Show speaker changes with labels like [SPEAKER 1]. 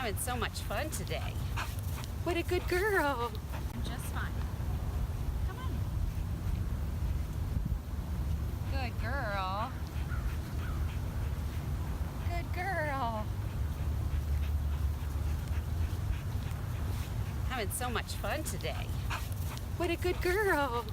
[SPEAKER 1] Having so much fun today. What a good girl. I'm just fine. Come on. Good girl. Good girl. Having so much fun today. What a good girl.